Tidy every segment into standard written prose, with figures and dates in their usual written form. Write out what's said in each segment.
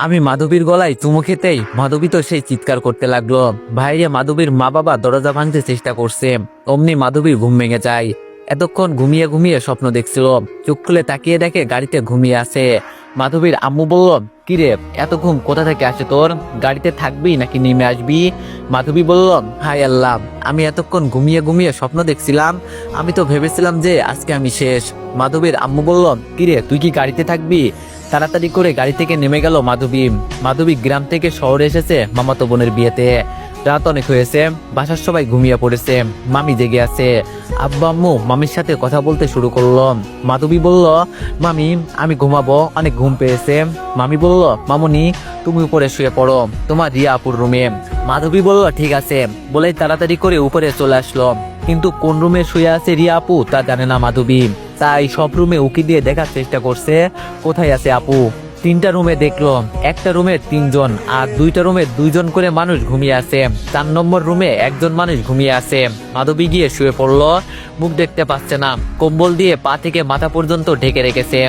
আমি মাধবীর গলায় চুমু খেতেই মাধবী তো সেই চিৎকার করতে লাগলো। ভাইরে মাধবীর মা বাবা দরজা ভাঙতে চেষ্টা করছে। অমনি মাধবীর ঘুম ভেঙে যায়। এতক্ষণ ঘুমিয়ে ঘুমিয়ে স্বপ্ন দেখছিল, চোখ খুলে তাকিয়ে দেখে গাড়িতে ঘুমিয়ে আছে। মাধবীর আম্মু বলল, কিরে এত ঘুম কোথা থেকে আসে তোর? গাড়িতে থাকবি নাকি নেমে আসবি? মাধবী বলল, হাই আল্লাহ, আমি এতক্ষণ ঘুমিয়ে ঘুমিয়ে স্বপ্ন দেখছিলাম, আমি তো ভেবেছিলাম যে আজকে আমি শেষ। মাধবীর আম্মু বলল, কিরে তুই কি গাড়িতে থাকবি? তাড়াতাড়ি করে গাড়ি থেকে নেমে গেল মাধবী। মাধবী গ্রাম থেকে শহরে এসেছে মামাতো বোনের বিয়েতে। রাত অনেক হয়েছে, বাসার সবাই ঘুমিয়ে পড়েছে, মামি জেগে আছে। আব্বা আম্মু মামির সাথে কথা বলতে শুরু করলো। মাধবী বলল, মামি আমি ঘুমাবো, অনেক ঘুম পেয়েছে। মামি বলল, মামুনি তুমি উপরে শুয়ে পড়ো, তোমার রিয়া আপুর রুমে। মাধবী বলল, ঠিক আছে বলেই তাড়াতাড়ি করে উপরে চলে আসলো। কিন্তু কোন রুমে শুয়ে আছে রিয়া আপু তা জানে না মাধবী। তাই সব রুমে উকি দিয়ে দেখার চেষ্টা করছে কোথায় আছে আপু। 3টা রুমে দেখলো, একটা রুমে 3জন আর 2টা রুমে 2জন করে মানুষ ঘুমিয়ে আছে। 4 নম্বর রুমে একজন মানুষ ঘুমিয়ে আছে। মাধবী গিয়ে শুয়ে পড়লো। মুখ দেখতে পাচ্ছে না, কম্বল দিয়ে পা থেকে মাথা পর্যন্ত ঢেকে রেখেছে।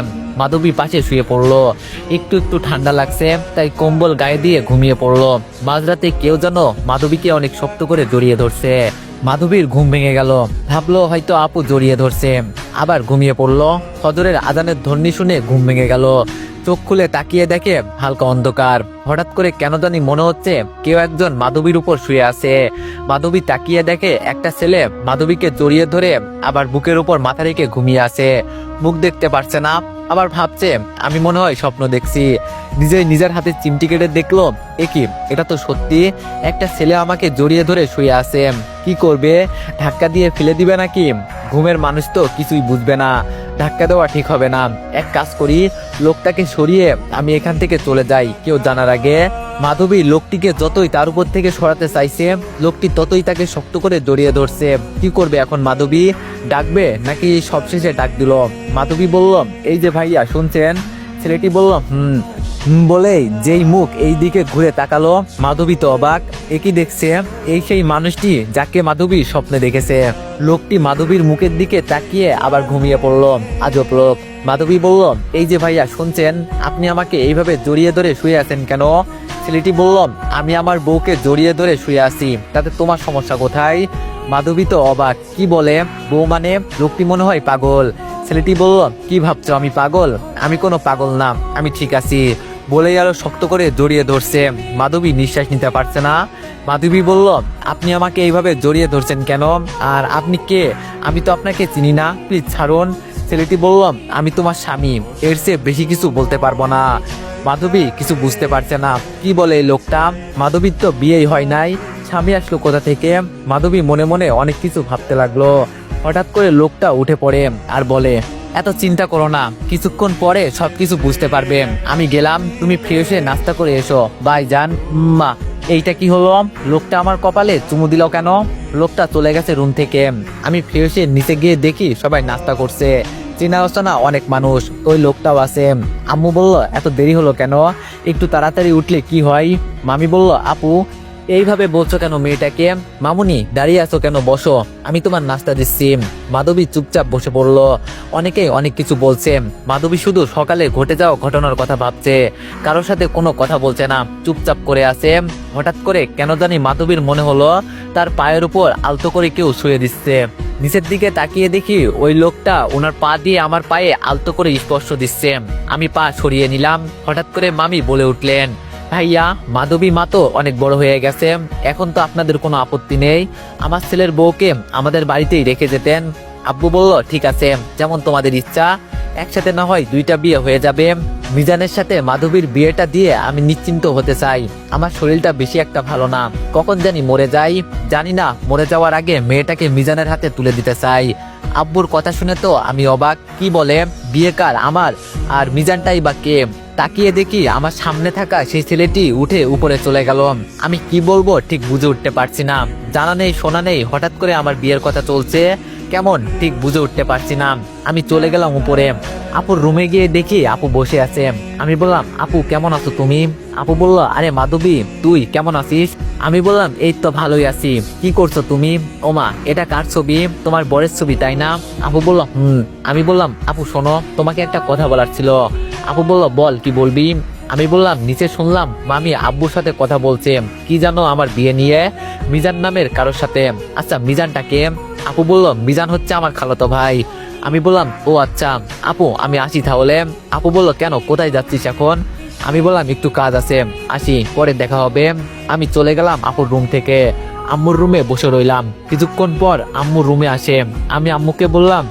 মাধবী পাশে শুয়ে পড়লো। একটু একটু ঠান্ডা লাগছে, তাই কম্বল গায়ে দিয়ে ঘুমিয়ে পড়লো। মাঝরাতে কেউ যেন মাধবীকে অনেক শক্ত করে জড়িয়ে ধরছে। মাধবীর ঘুম ভেঙে গেল, ভাবলো হয়তো আপু জড়িয়ে ধরছে, আবার ঘুমিয়ে পড়লো। ফজরের আজানের ধ্বনি শুনে ঘুম ভেঙে গেল। চোখ খুলে তাকিয়ে দেখে হালকা অন্ধকার। হঠাৎ করে কেন জানি মনে হচ্ছে কেউ একজন মাধবীর উপর শুয়ে আছে। মাধবী তাকিয়ে দেখে একটা ছেলে মাধবীকে জড়িয়ে ধরে আবার বুকের উপর মাথা রেখে ঘুমিয়ে আছে। মুখ দেখতে পারছে না, আবার ভাবছে আমি মনে হয় স্বপ্ন দেখছি। নিজের হাতে চিমটি কেটে দেখলো, একই এটা তো সত্যি, একটা ছেলে আমাকে জড়িয়ে ধরে শুয়ে আছে। কি করবে, ধাক্কা দিয়ে ফেলে দিবে নাকি? ঘুমের মানুষ তো কিছুই বুঝবে না, ধাক্কা দেওয়া ঠিক হবে না। এক কাজ করি, লোকটাকে সরিয়ে আমি এখান থেকে চলে যাই কেউ জানার আগে। মাধবী লোকটিকে যতই তার উপর থেকে সরাতে চাইছে, লোকটি ততই তাকে শক্ত করে জড়িয়ে ধরছে। কি করবে এখন মাধবী? ডাকবে নাকি সবশেষে ডাক দিল? মাধবী বলল, এই যে ভাইয়া শুনছেন? ছেলেটি বলল, বলেই যেই মুখ এই দিকে ঘুরে তাকালো। মাধবী তো অবাক, একই দেখছে, এই সেই মানুষটি যাকে মাধবী স্বপ্নে দেখেছে। লোকটি মাধবীর মুখের দিকে তাকিয়ে আবার ঘুমিয়ে পড়লো। আজব লোক। মাধবী বলল, এই যে ভাইয়া শুনছেন, আপনি আমাকে এইভাবে জড়িয়ে ধরে শুয়ে আছেন কেন? ছেলেটি বলল, আমি আমার বউকে জড়িয়ে ধরে শুয়ে আছি, তাতে তোমার সমস্যা কোথায়? মাধবী তো অবাক, কি বলে বউ মানে? লোকটি মনে হয় পাগল। ছেলেটি বলল, কি ভাবছো আমি পাগল? আমি কোনো পাগল না, আমি ঠিক আছি। বলেই আরো শক্ত করে জড়িয়ে ধরছে। মাধবী নিঃশ্বাস নিতে পারছে না। মাধবী বলল, আপনি আমাকে এইভাবে জড়িয়ে ধরছেন কেন? আর আপনি কে? আমি তো আপনাকে চিনি না, প্লিজ ছাড়ুন। ছেলেটি বলল, আমি তোমার স্বামী, এর চেয়ে বেশি কিছু বলতে পারবো না। মাধবী কিছু বুঝতে পারছে না, কি বলে এই লোকটা? মাধবীর তো বিয়েই হয় নাই, স্বামী আসলো কোথা থেকে? মাধবী মনে মনে অনেক কিছু ভাবতে লাগলো। হঠাৎ করে লোকটা উঠে পড়ে আর বলে, এত চিন্তা করো না, কিছুক্ষণ পরে সবকিছু বুঝতে পারবে। আমি গেলাম, তুমি ফ্রেশ হয়ে নাস্তা করে এসো। বাই যান। মা, এইটা কি হলো? লোকটা আমার কপালে চুমু দিল কেন? লোকটা চলে গেছে রুম থেকে। আমি ফ্রেশ হয়ে নিচে গিয়ে দেখি সবাই নাস্তা করছে, চেনা অচেনা অনেক মানুষ, ওই লোকটাও আছে। আম্মু বলল, এত দেরি হলো কেন? একটু তাড়াতাড়ি উঠলে কি হয়? মামি বলল, আপু এইভাবে বলছো কেন মেয়েটাকে? মামুনি দাঁড়িয়ে আছো কেন, বসো, আমি তোমার নাস্তা দিচ্ছি। মাধবী চুপচাপ বসে পড়লো। অনেকেই অনেক কিছু বলছে, মাধবী শুধু সকালে ঘটে যাওয়া ঘটনার কথা ভাবছে, কারোর সাথে কোনো কথা বলছে না, চুপচাপ করে আছে। হঠাৎ করে কেন জানি মাধবীর মনে হলো তার পায়ের উপর আলতো করে কেউ শুয়ে দিচ্ছে। নিচের দিকে তাকিয়ে দেখি ওই লোকটা ওনার পা দিয়ে আমার পায়ে আলতো করে স্পর্শ দিচ্ছে। আমি পা সরিয়ে নিলাম। হঠাৎ করে মামি বলে উঠলেন, ভাইয়া মাধবী মা তো অনেক বড় হয়ে গেছে, এখন তো আপনাদের কোনো আপত্তি নেই, আমার ছেলের বউকে আমাদের বাড়িতেই রেখে যেতেন। আব্বু বলল, ঠিক আছে, যেমন তোমাদের ইচ্ছা, একসাথে না হয় 2টা বিয়ে হয়ে যাবে। মিজানের সাথে মাধবীর বিয়েটা দিয়ে আমি নিশ্চিন্ত হতে চাই। আমার শরীরটা বেশি একটা ভালো না, কখন জানি মরে যাই। জানি না, মরে যাওয়ার আগে মেয়েটাকে মিজানের হাতে তুলে দিতে চাই। আব্বুর কথা শুনে তো আমি অবাক, কি বলে বিয়ে কার, আমার? আর মিজানটাই বা কে? তাকিয়ে দেখি আমার সামনে থাকা সেই ছেলেটি উঠে উপরে চলে গেল। আমি কি বলবো ঠিক বুঝে উঠতে পারছি না, জানা নেই শোনা নেই, হঠাৎ করে আমার বিয়ের কথা চলছে, কেমন ঠিক বুঝে উঠতে পারছি না। আমি চলে গেলাম উপরে। আপুর রুমে গিয়ে দেখি আপু বসে আছে। আমি বললাম, আপু কেমন আছো তুমি? আপু বলল, আরে মাধবী তুই কেমন আছিস? আমি বললাম, এই তো ভালোই আছি। কি করছো তুমি? ওমা, এটা কার ছবি? তোমার বরের ছবি তাই না? আপু বলল, আমি বললাম, আপু শোনো, তোমাকে একটা কথা বলার ছিল। আপু বলল, বল কি বলবি? আমি বললাম নিচে শুনলাম মামি আব্বুর সাথে কথা বলছে কি জানো আমার বিয়ে নিয়ে, মিজান নামের কারোর সাথে। আচ্ছা মিজানটাকে? আপু বলল মিজান হচ্ছে আমার খালাতো ভাই। আমি বললাম ও আচ্ছা আপু আমি আসি তাহলে। আপু বলল কেন, কোথায় যাচ্ছিস এখন? আমি বললাম একটু কাজ আছে, আসি, পরে দেখা হবে। আমি চলে গেলাম আপুর রুম থেকে। আম্মুর রুমে বসে রইলাম। কিছুক্ষণ পর আম্মুর রুমে আসে। আমি আম্মুকে বললাম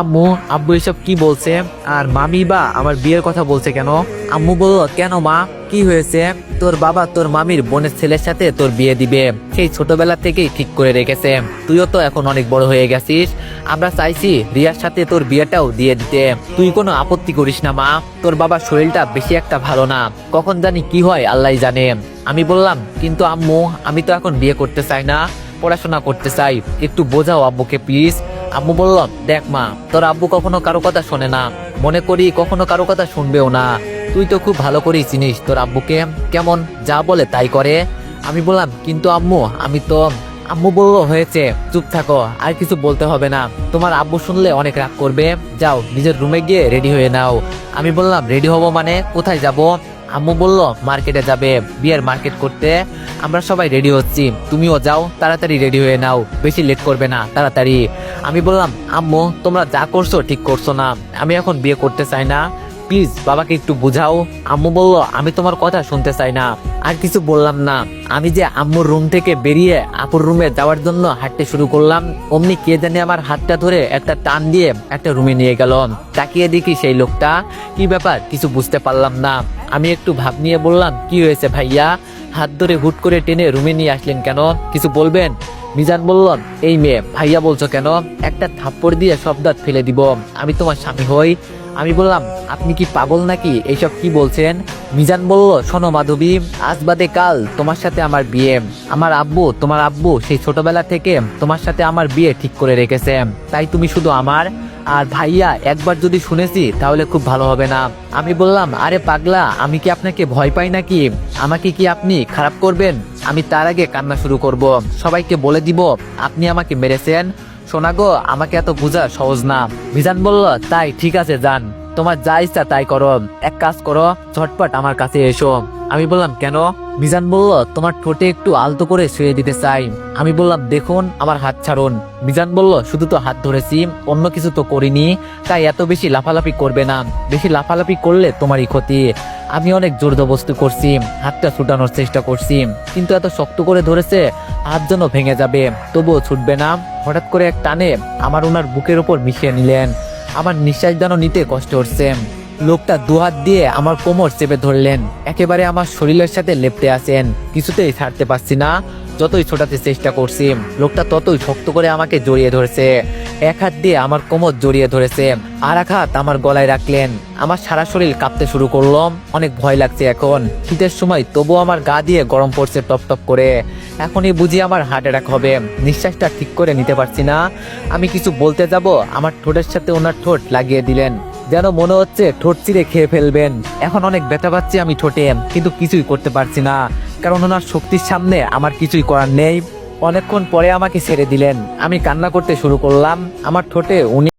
আম্মু আব্বু এসব কি বলছে, আর মামি বা আমার বিয়ের কথা বলছে কেন? আম্মু বলল কেন মা, কি হয়েছে? তোর বাবা তোর মামির বোনের ছেলের সাথে তোর বিয়ে দিবে, সেই ছোটবেলা থেকেই ঠিক করে রেখেছে। তুইও তো এখন অনেক বড় হয়ে গেছিস, আমরা চাইছি রিয়ার সাথে তোর বিয়েটাও দিয়ে দিতে। তুই কোনো আপত্তি করিস না মা, তোর বাবার শরীরটা বেশি একটা ভালো না, কখন জানি কি হয় আল্লাহ জানে। আমি বললাম কিন্তু আম্মু আমি তো এখন বিয়ে করতে চাই না, পড়াশোনা করতে চাই, একটু বোঝাও আব্বুকে প্লিজ। আম্মু বলল দেখ মা, তোর আব্বু কখনো কারো কথা শোনে না, মনে করি কখনো কারো কথা শুনবেও না। তুই তো খুব ভালো করেই চিনিস তোর আব্বুকে, কেমন যা বলে তাই করে। আমি বললাম কিন্তু আম্মু আমি তো। আম্মু বলল হয়েছে, চুপ থাকো, আর কিছু বলতে হবে না, তোমার আব্বু শুনলে অনেক রাগ করবে, যাও নিজের রুমে গিয়ে রেডি হয়ে নাও। আমি বললাম রেডি হব মানে কোথায় যাব? আম্মু বলল মার্কেটে যাবে, বিয়ের মার্কেট করতে। আমরা সবাই রেডি হচ্ছি, তুমিও যাও, তাড়াতাড়ি রেডি হয়ে নাও, বেশি লেট করবে না, তাড়াতাড়ি। আমি বললাম আম্মু তোমরা যা করছো ঠিক করছো না, আমি এখন বিয়ে করতে চাই না, প্লিজ বাবাকে একটু বুঝাও। আম্মু বলল আমি তোমার কথা শুনতে চাই না। আর কিছু বললাম না। আমি যে আম্মুর রুম থেকে বেরিয়ে আপুর রুমে যাওয়ার জন্য হাঁটতে শুরু করলাম, অমনি কে জানি আমার হাতটা ধরে একটা টান দিয়ে একটা রুমে নিয়ে গেল। তাকিয়ে দেখি সেই লোকটা। কি ব্যাপার কিছু বুঝতে পারলাম না। আমি একটু ভাব নিয়ে বললাম কি হয়েছে ভাইয়া, হাত ধরে হুট করে টেনে রুমে নিয়ে আসলেন কেন, কিছু বলবেন? মিজান বলল এই মেয়ে ভাইয়া বলছো কেন, একটা থাপ্পড় দিয়ে সব দাঁত ফেলে দিব, আমি তোমার স্বামী হই। আমি বললাম আপনি কি পাগল নাকি, এইসব কি বলছেন? মিজান বলল শোনো মাধবী, আজ বাদে কাল তোমার সাথে আমার বিয়ে। আমার আব্বু, তোমার আব্বু সেই ছোটবেলা থেকে তোমার সাথে আমার বিয়ে ঠিক করে রেখেছে, তাই তুমি শুধু আমার। আর ভাইয়া একবার যদি শুনেছি তাহলে খুব ভালো হবে না। আমি বললাম আরে পাগলা, আমি কি আপনাকে ভয় পাই নাকি, আমাকে কি আপনি খারাপ করবেন? আমি তার আগে কান্না শুরু করব, সবাইকে বলে দিব আপনি আমাকে মেরেছেন। শোনা গো, আমাকে এত বোঝা সহজ না। মিজান বলল তাই ঠিক আছে যান, তোমার যা ইচ্ছা তাই করো, এক কাজ করো ঝটপট আমার কাছে এসো। আমি বললাম কেন? মিজান বলল তোমার ঠোঁটে একটু আলতো করে শুয়ে দিতে চাই। আমি বললাম দেখুন আমার হাত ছাড়ুন। মিজান বলল শুধু তো হাত ধরেছি, অন্য কিছু তো করিনি, তাই এত বেশি লাফালাফি করবে না, বেশি লাফালাফি করলে তোমারই ক্ষতি। আমি অনেক জোরজবস্তি করছি, হাতটা ছুটানোর চেষ্টা করছি, কিন্তু এত শক্ত করে ধরেছে হাত যেন ভেঙে যাবে, তবুও ছুটবে না। হঠাৎ করে এক টানে আমার ওনার বুকের উপর মিশিয়ে নিলেন। আমার নিঃশ্বাস যেন নিতে কষ্ট হচ্ছে। লোকটা দুহাত দিয়ে আমার কোমর চেপে ধরলেন, একেবারে আমার শরীরের সাথে লেপ্টে আছেন, কিছুতেই ছাড়তে পারছি না। যতই ছোটাতে চেষ্টা করছি লোকটা ততই শক্ত করে আমাকে জড়িয়ে ধরেছে। এক হাত দিয়ে আমার কোমর জড়িয়ে ধরেছে, আর এক হাত আমার গলায় রাখলেন। আমার সারা শরীর কাঁপতে শুরু করলো, অনেক ভয় লাগছে এখন শীতের সময়, তবু আমার গা দিয়ে গরম পড়ছে টপ টপ করে। এখনই বুঝি আমার হার্ট অ্যাটাক হবে, নিঃশ্বাসটা ঠিক করে নিতে পারছি না। আমি কিছু বলতে যাব, আমার ঠোঁটের সাথে ওনার ঠোঁট লাগিয়ে দিলেন, যেন মনে হচ্ছে ঠোঁট চিরে খেয়ে ফেলবেন। এখন অনেক ব্যথা পাচ্ছি আমি ঠোঁটে, কিন্তু কিছুই করতে পারছি না, কারণ ওনার শক্তির সামনে আমার কিছুই করার নেই। অনেকক্ষণ পরে আমাকে ছেড়ে দিলেন, আমি কান্না করতে শুরু করলাম। আমার ঠোঁটে উনি